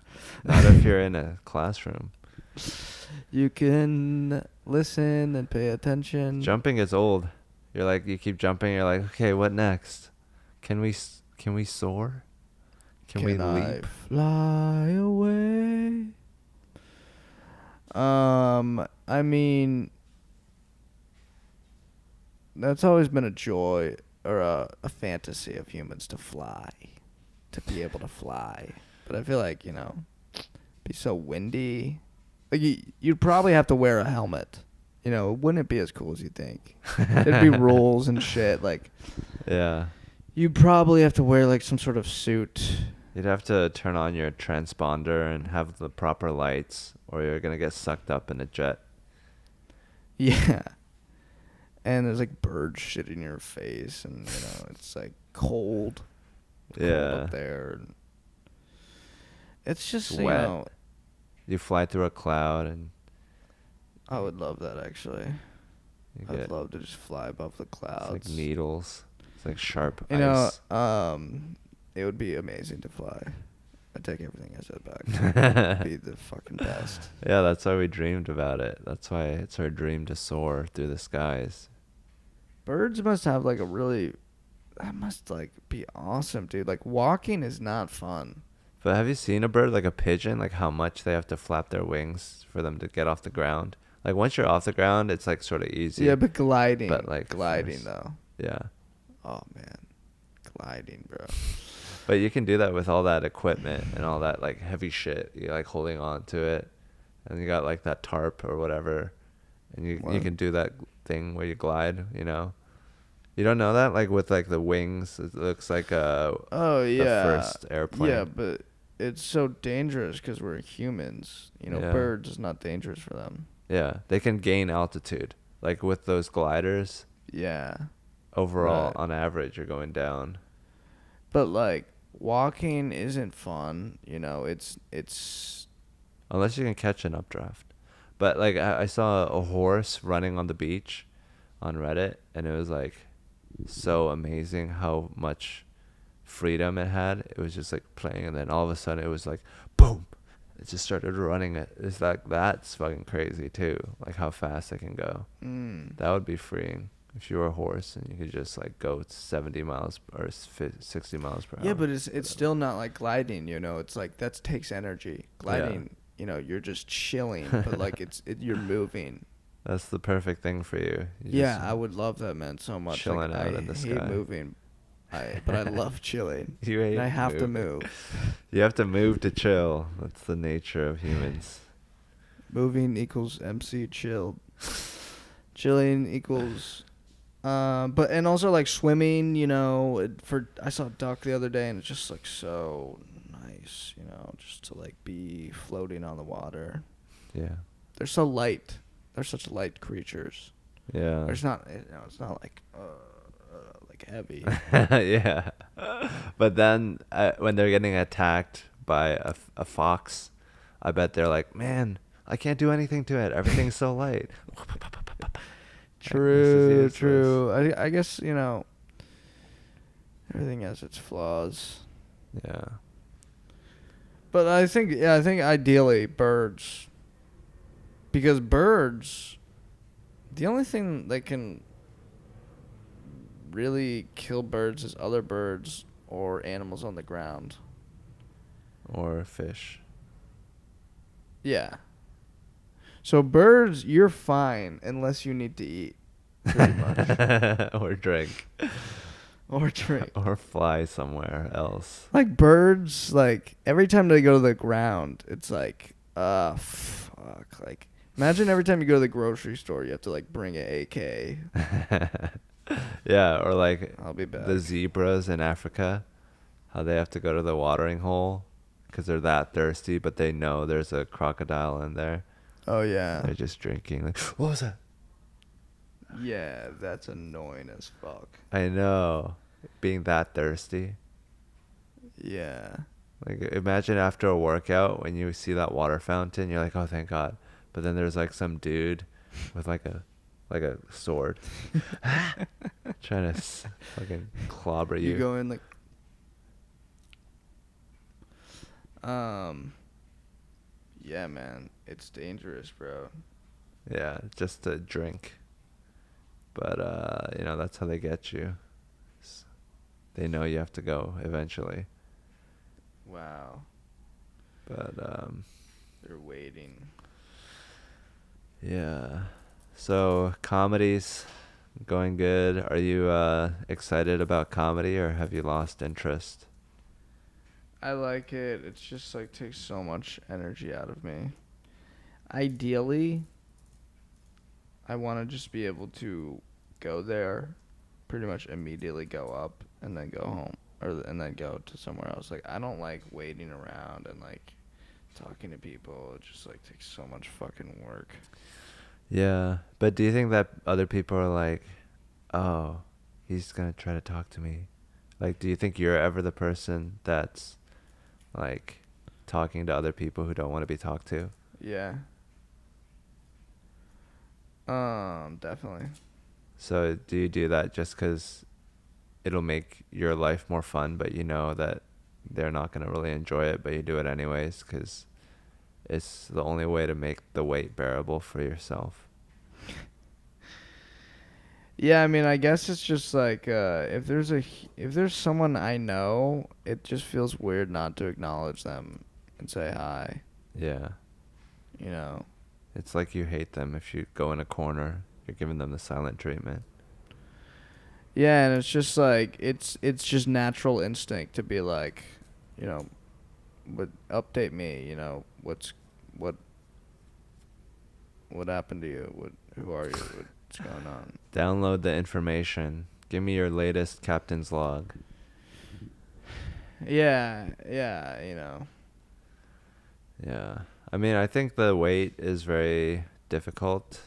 Not if you're in a classroom. You can listen and pay attention. Jumping is old. You're like, you keep jumping. You're like, okay, what next? Can we soar? Can we I leap? fly away? I mean, that's always been a joy or a fantasy of humans to fly, to be able to fly. But I feel like, you know, be so windy. Like you'd probably have to wear a helmet. You know, wouldn't it be as cool as you think? There'd be rules and shit. Like, Yeah. you'd probably have to wear like some sort of suit. You'd have to turn on your transponder and have the proper lights, or you're gonna get sucked up in a jet. Yeah. And there's like bird shit in your face, and you know it's like cold. Cold Yeah. up there. And it's just It's you wet. know, You fly through a cloud and I would love that actually. you I'd get love to just fly above the it's clouds. like needles. It's like sharp You know, ice. it would be amazing to fly. I take everything I said back. Be the fucking best. Yeah, that's why we dreamed about it. That's why it's our dream to soar through the skies. Birds must have like a really. That must like be awesome, dude. Like walking is not fun. But have you seen a bird like a pigeon? Like how much they have to flap their wings for them to get off the ground? Like once you're off the ground, it's like sort of easy. Yeah, but gliding. But, like, gliding first- though. Yeah. Oh man, gliding, bro. But you can do that with all that equipment and all that like heavy shit. You're like holding on to it, and you got like that tarp or whatever, and you What? can do that thing where you glide. You know, you don't know that like with like the wings, it looks like Oh the yeah. first airplane. Yeah, but it's so dangerous because we're humans. You know, Yeah. birds is not dangerous for them. Yeah, they can gain altitude. Like with those gliders, Yeah, overall Right. on average, you're going down. but like walking isn't fun. You know, it's. Unless you can catch an updraft. But like I saw a horse running on the beach on Reddit, and it was like so amazing how much freedom it had. It was just like playing, and then all of a sudden it was like boom, it just started running. It's like that's fucking crazy too, like how fast it can go. That would be freeing if you were a horse and you could just like go 70 miles or 60 miles per hour. Yeah, but it's still not like gliding. You know, it's like that takes energy. Gliding, you know, you're just chilling, but like you're moving. That's the perfect thing for you. Yeah, I would love that, man, so much. chilling Like, out I in the hate sky. moving, but I love chilling. You hate and I have to moving. move. You have to move to chill. That's the nature of humans. Moving equals MC chilled. Chilling equals, but and also like swimming. You know, I saw a duck the other day, and it's just like so nice. You know, just to like be floating on the water. Yeah. They're so light. They're such light creatures. Yeah. It's not. You know, it's not like heavy. Yeah. But then when they're getting attacked by a fox, I bet they're like, man, I can't do anything to it. Everything's so light. True, true. I guess, you know, everything has its flaws. Yeah. But I think ideally birds. Because birds, the only thing that can really kill birds is other birds or animals on the ground. Or fish. Yeah. So birds, you're fine unless you need to eat, pretty much. Or drink. Or drink. Or fly somewhere else. Like birds, like every time they go to the ground, it's like, fuck. Like, imagine every time you go to the grocery store, you have to like bring an AK. Yeah, or like I'll be back. the zebras in Africa, how they have to go to the watering hole because they're that thirsty, but they know there's a crocodile in there. Oh yeah. They're just drinking. Like, what was that? Yeah, that's annoying as fuck. I know, being that thirsty. Yeah. Like, imagine after a workout when you see that water fountain, you're like, oh, thank God. But then there's like some dude with like a sword trying to fucking clobber you. You go in like, yeah, man, it's dangerous, bro. Yeah, just to drink. But that's how they get you. They know you have to go eventually. Wow. But They're waiting. yeah. So comedy's going good. Are you excited about comedy, or have you lost interest? I like it. It's just like takes so much energy out of me. Ideally, I want to just be able to go there, pretty much immediately go up, and then go home, and then go to somewhere else. Like, I don't like waiting around and like talking to people. It just like takes so much fucking work. Yeah, but do you think that other people are like, oh, he's gonna try to talk to me? Like, do you think you're ever the person that's like talking to other people who don't want to be talked to? Yeah. Definitely. So do you do that just because it'll make your life more fun, but you know that they're not going to really enjoy it, but you do it anyways because it's the only way to make the weight bearable for yourself. Yeah, I mean, I guess it's just like if there's someone I know, it just feels weird not to acknowledge them and say hi. Yeah. You know. It's like you hate them if you go in a corner. You're giving them the silent treatment. Yeah, and it's just like it's just natural instinct to be like, you know, but update me. You know, what happened to you? Who are you? What's going on? Download the information. Give me your latest captain's log. Yeah, you know. Yeah. I mean, I think the wait is very difficult,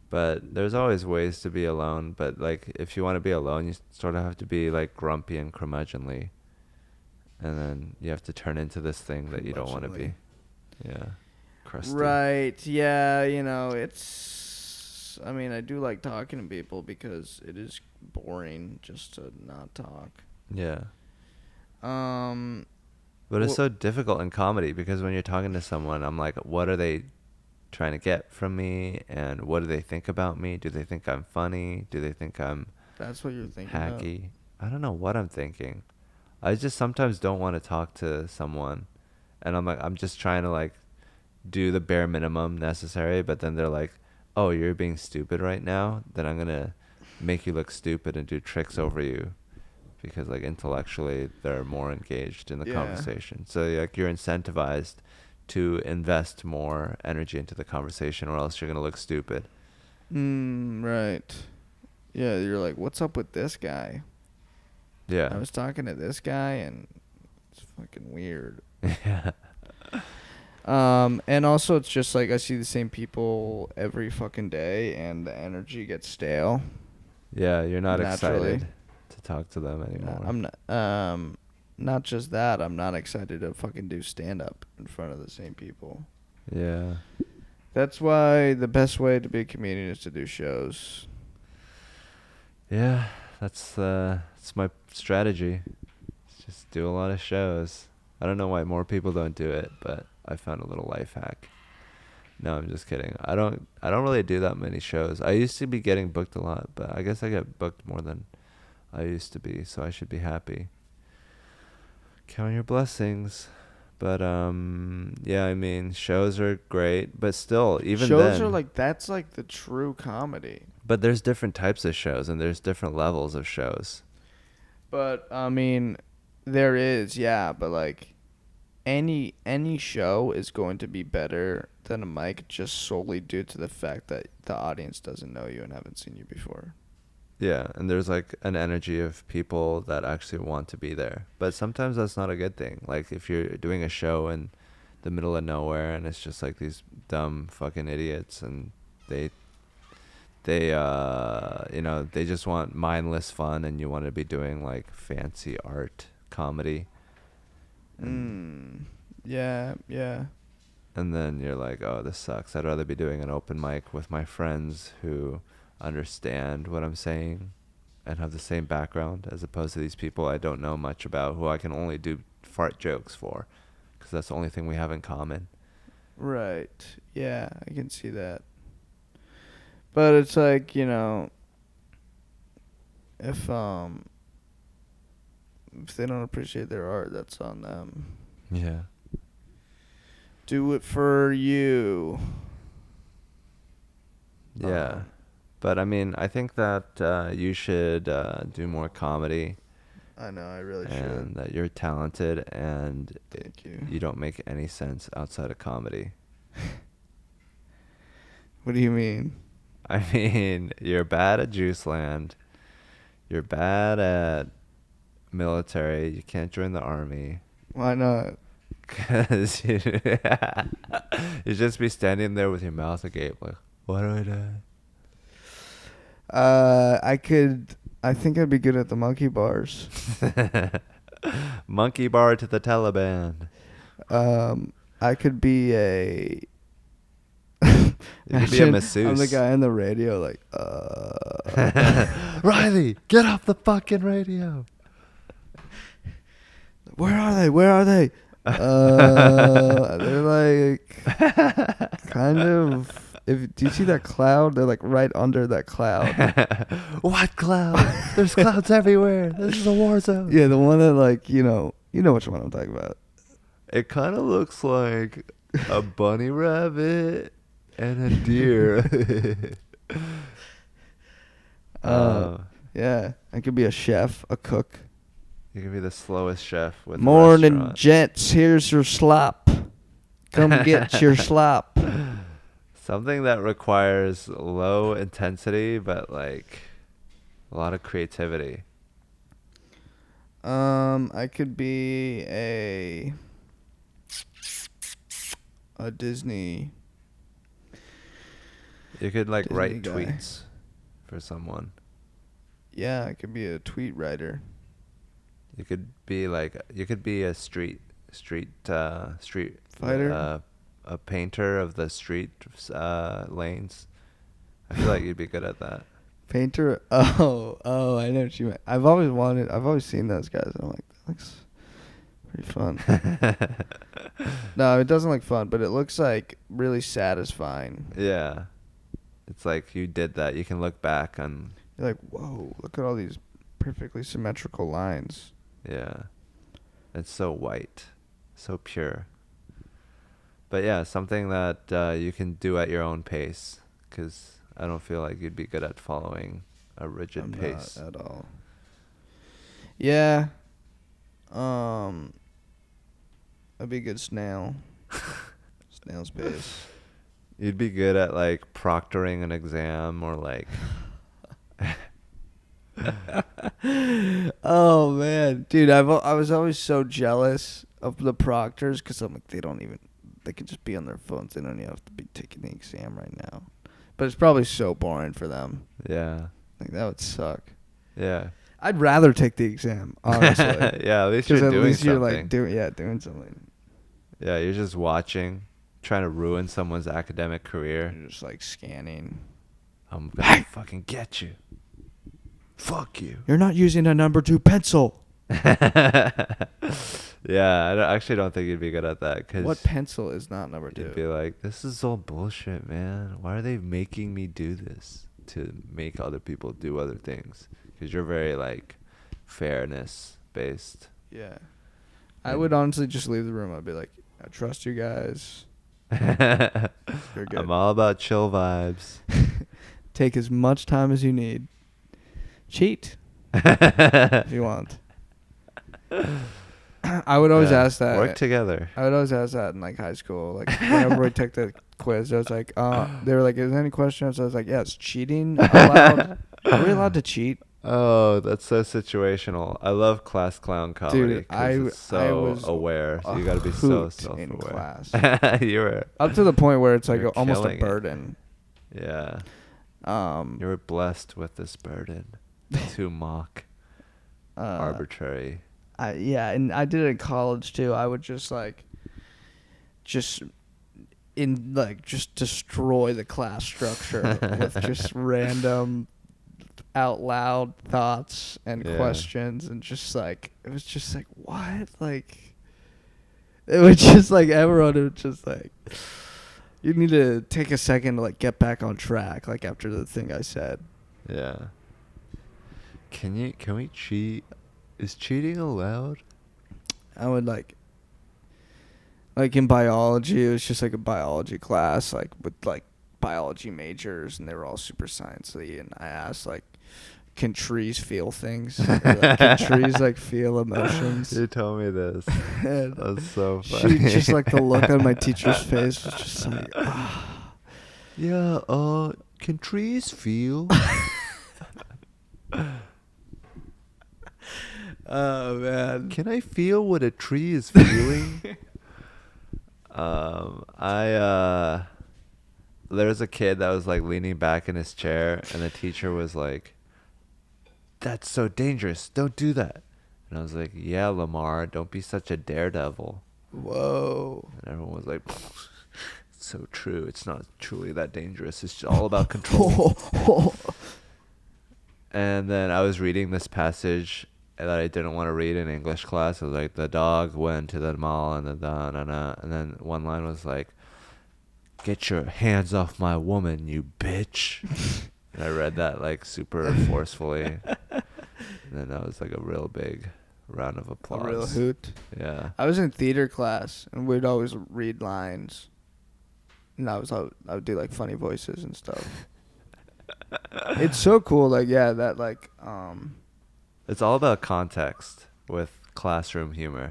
but there's always ways to be alone. But, like, if you want to be alone, you sort of have to be, like, grumpy and curmudgeonly. And then you have to turn into this thing that you don't want to be. Yeah. Crusty. Right, yeah, you know, I mean, I do like talking to people because it is boring just to not talk. Yeah. But it's so difficult in comedy because when you're talking to someone, I'm like, what are they trying to get from me? And what do they think about me? Do they think I'm funny? Do they think I'm That's what you're thinking hacky? I don't know what I'm thinking. I just sometimes don't want to talk to someone. And I'm like, I'm just trying to, like, do the bare minimum necessary. But then they're like, oh, you're being stupid right now? Then I'm going to make you look stupid and do tricks over you. Because, like, intellectually they're more engaged in the conversation. So, like, you're incentivized to invest more energy into the conversation or else you're going to look stupid. Right. Yeah, you're like, what's up with this guy? Yeah. I was talking to this guy and it's fucking weird. Yeah. And also it's just like I see the same people every fucking day and the energy gets stale. Yeah, you're not naturally. excited to talk to them anymore. I'm not not just that, I'm not excited to fucking do stand up in front of the same people. Yeah. That's why the best way to be a comedian is to do shows. Yeah, that's my strategy. Just do a lot of shows. I don't know why more people don't do it, but I found a little life hack. No, I'm just kidding. I don't really do that many shows. I used to be getting booked a lot, but I guess I get booked more than I used to be, so I should be happy. Count your blessings. But yeah, I mean, shows are great, but still, even shows then, are like, that's like the true comedy. but there's different types of shows and there's different levels of shows. But I mean, there is, yeah, but like any show is going to be better than a mic just solely due to the fact that the audience doesn't know you and haven't seen you before. Yeah, and there's like an energy of people that actually want to be there. But sometimes that's not a good thing. Like if you're doing a show in the middle of nowhere and it's just like these dumb fucking idiots and they you know, they just want mindless fun and you want to be doing like fancy art comedy. Yeah. And then you're like, oh, this sucks. I'd rather be doing an open mic with my friends who understand what I'm saying and have the same background as opposed to these people I don't know much about who I can only do fart jokes for because that's the only thing we have in common. Right. Yeah, I can see that. But it's like, you know, if they don't appreciate their art, that's on them. Yeah. Do it for you. Yeah. But I mean, I think that you should do more comedy. I know, I really should. And that you're talented and Thank you. You don't make any sense outside of comedy. What do you mean? I mean, you're bad at Juice Land. You're bad at military. You can't join the army. Why not? Because you just be standing there with your mouth agape like, what do I do? I think I'd be good at the monkey bars. Monkey bar to the Taliban. I could be a... You could be a masseuse. I'm the guy on the radio like, Reilly, get off the fucking radio. The Where are they? Where are they? They're like kind of. Do you see that cloud? They're like right under that cloud. What cloud? There's clouds everywhere. This is a war zone. Yeah, the one that like you know which one I'm talking about. It kind of looks like a bunny rabbit and a deer. Yeah, I could be a chef, a cook. You could be the slowest chef with Morning, the restaurant. gents. Here's your slop. Come get your slop. Something that requires low intensity, but like a lot of creativity. I could be a Disney. You could like Disney write guy. tweets for someone. Yeah, I could be a tweet writer. You could be a street Fighter? A painter of the street lanes. I feel like you'd be good at that. Painter. Oh, I know what you meant. I've always seen those guys. And I'm like, that looks pretty fun. No, it doesn't look fun, but it looks like really satisfying. Yeah. It's like you did that. You can look back on. You're like, whoa, look at all these perfectly symmetrical lines. Yeah. It's so white. So pure. But yeah, something that you can do at your own pace. Because I don't feel like you'd be good at following a rigid pace. Not at all. Yeah. I'd be a good snail. Snail's pace. You'd be good at like proctoring an exam or like. Oh man, dude, I was always so jealous of the proctors because I'm like, they could just be on their phones. They don't even have to be taking the exam right now. But it's probably so boring for them. Yeah. Like that would suck. Yeah. I'd rather take the exam, honestly. Yeah, at least you're doing something. You're like doing something. Yeah, you're just watching, trying to ruin someone's academic career. You're just like scanning. I'm gonna fucking get you. Fuck you. You're not using a number 2 pencil. Yeah, I actually don't think you'd be good at that. Cause What pencil is not number 2? you'd be like, this is all bullshit, man. Why are they making me do this to make other people do other things? Because you're very like fairness based. Yeah. I would honestly just leave the room. I'd be like, I trust you guys. You're good. I'm all about chill vibes. Take as much time as you need. Cheat if you want. I would always ask that. Work together. I would always ask that in like high school. Like whenever we took the quiz, I was like, they were like, is there any questions? I was like, yes, cheating allowed? Are we allowed to cheat? Oh, that's so situational. I love class clown comedy. Dude, 'cause it's so I was aware. So you got to be so hoot self-aware. in class. You were. Up to the point where it's like You're almost a killing it. burden. Yeah. You were blessed with this burden to mock arbitrary. Yeah, and I did it in college too. I would just destroy the class structure with just random out loud thoughts and questions, and just like it was just like what, like it was just like everyone would just like, you need to take a second to like get back on track, like after the thing I said. Yeah. Can we cheat? Is cheating allowed? I would like in biology, it was just like a biology class, like with like biology majors, and they were all super sciencey, and I asked like, can trees feel things? Or, like, can trees like feel emotions? You told me this. And That's so funny. just like the look on my teacher's face was just like, Yeah, can trees feel? oh man. Can I feel what a tree is feeling? There was a kid that was like leaning back in his chair, and the teacher was like, "That's so dangerous. Don't do that." And I was like, "Yeah, Lamar, don't be such a daredevil." Whoa. And everyone was like, "It's so true. It's not truly that dangerous. It's all about control." And then I was reading this passage that I didn't want to read in English class. It was like the dog went to the mall and and then one line was like, "Get your hands off my woman, you bitch." And I read that like super forcefully. And then that was like a real big round of A applause. real hoot. Yeah. I was in theater class, and we'd always read lines. And I would do like funny voices and stuff. It's so cool, like that like It's all about context with classroom humor.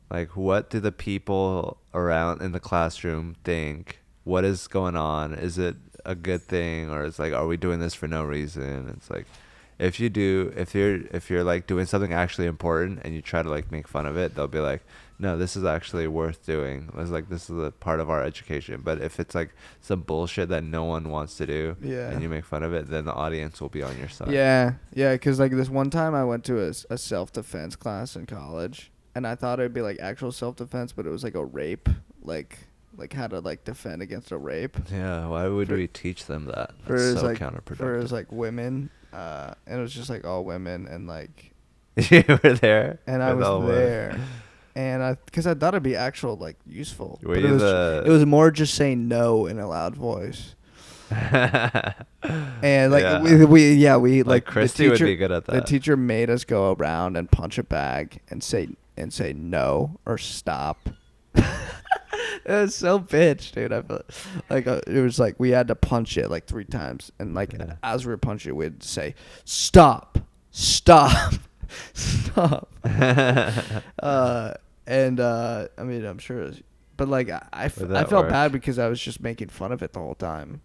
Like, what do the people around in the classroom think? What is going on? Is it a good thing, or it's like, are we doing this for no reason? It's like, if you're like doing something actually important and you try to like make fun of it, they'll be like, no, this is actually worth doing. It's like, this is a part of our education. But if it's like some bullshit that no one wants to do, and you make fun of it, then the audience will be on your side. Yeah, because like this one time I went to a self-defense class in college, and I thought it'd be like actual self-defense, but it was like a rape, like how to like defend against a rape. Yeah, why would we teach them that? For That's his, so like, counterproductive. For his like women, and it was just like all women, and like You were there? and I with all was women? there, and because I thought it'd be actual like useful. Were But you it was more just saying no in a loud voice. And like Yeah. we Like the Christy would teacher- be good at The that. teacher made us go around and punch a bag and say no or stop. It was so bitch, dude. I felt like it was like we had to punch it like 3 times, and like Yeah. as we were punching it, we'd say stop, stop, stop. I mean, I'm sure, but like I Would that felt work? bad because I was just making fun of it the whole time.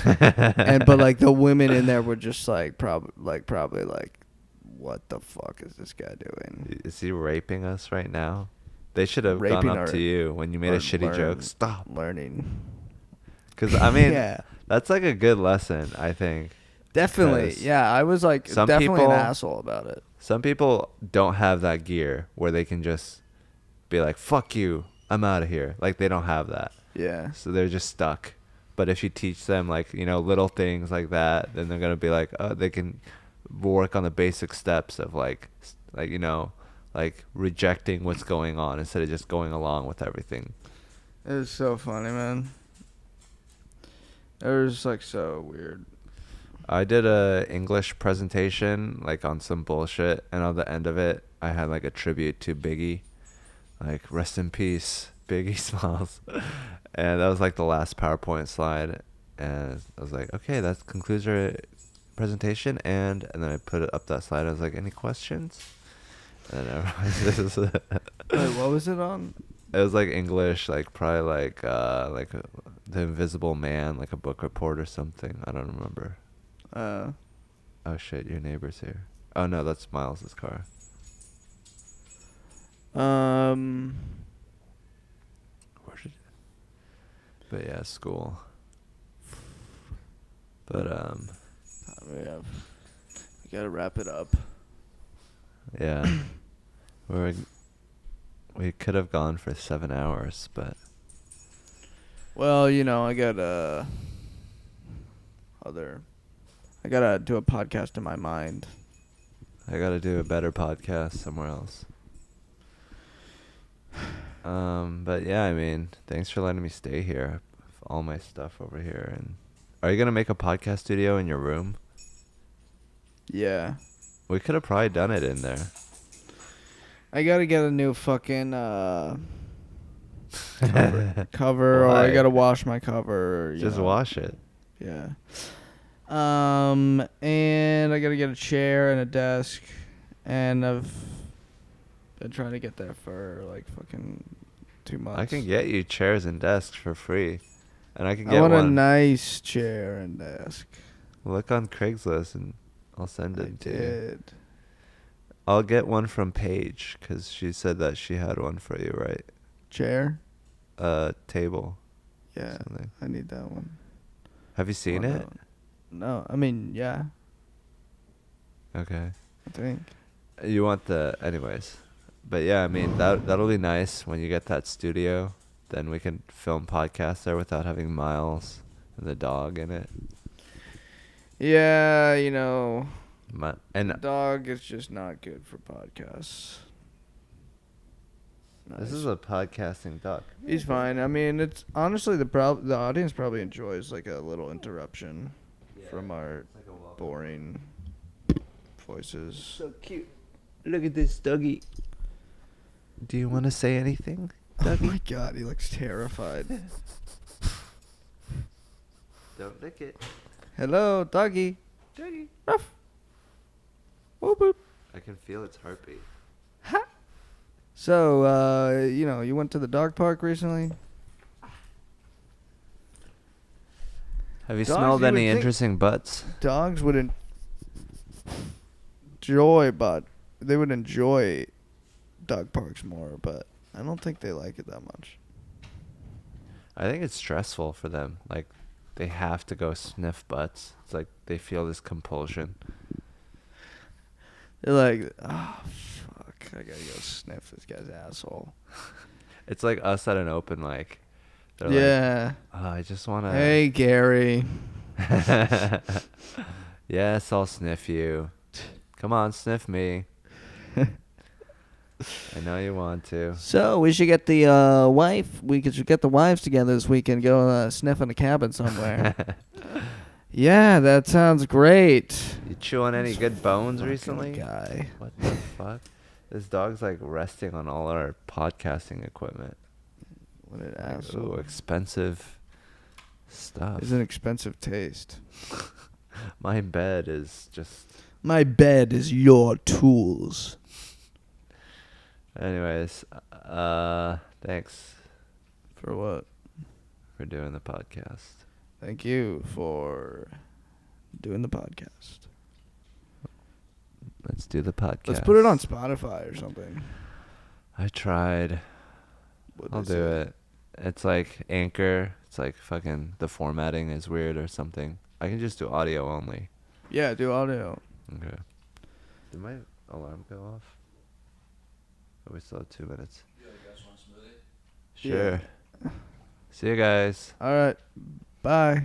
But like the women in there were just like probably like, what the fuck is this guy doing? Is he raping us right now? They should have Raping gone up to you when you made a shitty joke. Stop. Learning. Because, I mean, Yeah. that's like a good lesson, I think. Definitely. 'Cause Yeah, I was like some definitely people- an asshole about it. Some people don't have that gear where they can just be like, fuck you, I'm out of here. Like, they don't have that. Yeah. So they're just stuck. But if you teach them, like, little things like that, then they're going to be like, oh, they can work on the basic steps of, like rejecting what's going on instead of just going along with everything. It was so funny, man. It was like so weird. I did a English presentation, like, on some bullshit, and on the end of it, I had, like, a tribute to Biggie. Like, rest in peace, Biggie Smalls. And that was, like, the last PowerPoint slide. And I was like, okay, that concludes our presentation. And then I put up that slide. I was like, any questions? And then everyone Wait, what was it on? It was, like, English, like, probably, like The Invisible Man, like a book report or something. I don't remember. Oh shit, your neighbor's here. Oh no, that's Miles's car. Where did But yeah, school. But We gotta wrap it up. yeah. We could have gone for 7 hours, but Well, I got I gotta do a podcast in my mind. I gotta do a better podcast somewhere else. But yeah, I mean, thanks for letting me stay here. I have all my stuff over here. And are you gonna make a podcast studio in your room? Yeah. We could have probably done it in there. I gotta get a new fucking cover or I Why? gotta wash my cover. Or, Just wash it. Yeah. And I gotta get a chair and a desk, and I've been trying to get that for like fucking 2 months. I can get you chairs and desks for free, and I can get I want a one. nice chair and desk. Look on Craigslist, and I'll send I it to you. did. I'll get one from Paige because she said that she had one for you, right? Chair? Table. Yeah. Something. I need that one. Have you seen Oh, it? No. I mean, yeah. Okay. I think. You want anyways. But yeah, I mean, that'll be nice when you get that studio. Then we can film podcasts there without having Miles and the dog in it. Yeah, And Dog is just not good for podcasts. this Nice. is a podcasting dog. He's fine. I mean, it's honestly the audience probably enjoys like a little interruption from our boring voices. So cute. Look at this doggy. Do you want to say anything, Oh my god, he looks terrified. Don't lick it. Hello, doggy. Doggy. Ruff. Whoop whoop. I can feel its heartbeat. Ha. So, you went to the dog park recently? Have you Dogs, smelled you would any think- interesting butts? Dogs would they would enjoy dog parks more, but I don't think they like it that much. I think it's stressful for them. Like, they have to go sniff butts. It's like they feel this compulsion. They're like, oh, fuck, I gotta go sniff this guy's asshole. It's like us at an open mic. They're Yeah. like, oh, I just want to. Hey, Gary. Yes, I'll sniff you. Come on, sniff me. I know you want to. So we should get the wife. Should get the wives together this weekend. Go sniff in a cabin somewhere. Yeah, that sounds great. You chew on any good bones Fucking recently? guy. What the fuck? This dog's like resting on all our podcasting equipment. What an Ooh, asshole. expensive stuff. It's an expensive taste. My bed is just. My bed is your tools. Anyways, thanks For what? for doing the podcast. Thank you for doing the podcast. Let's do the podcast. Let's put it on Spotify or something. I tried. What'd I'll they do say? it. It's like Anchor. It's like fucking the formatting is weird or something. I can just do audio only. Yeah, do audio. Okay. Did my alarm go off? Oh, we still have 2 minutes. You guys want a smoothie? Sure. Yeah. See you guys. All right. Bye.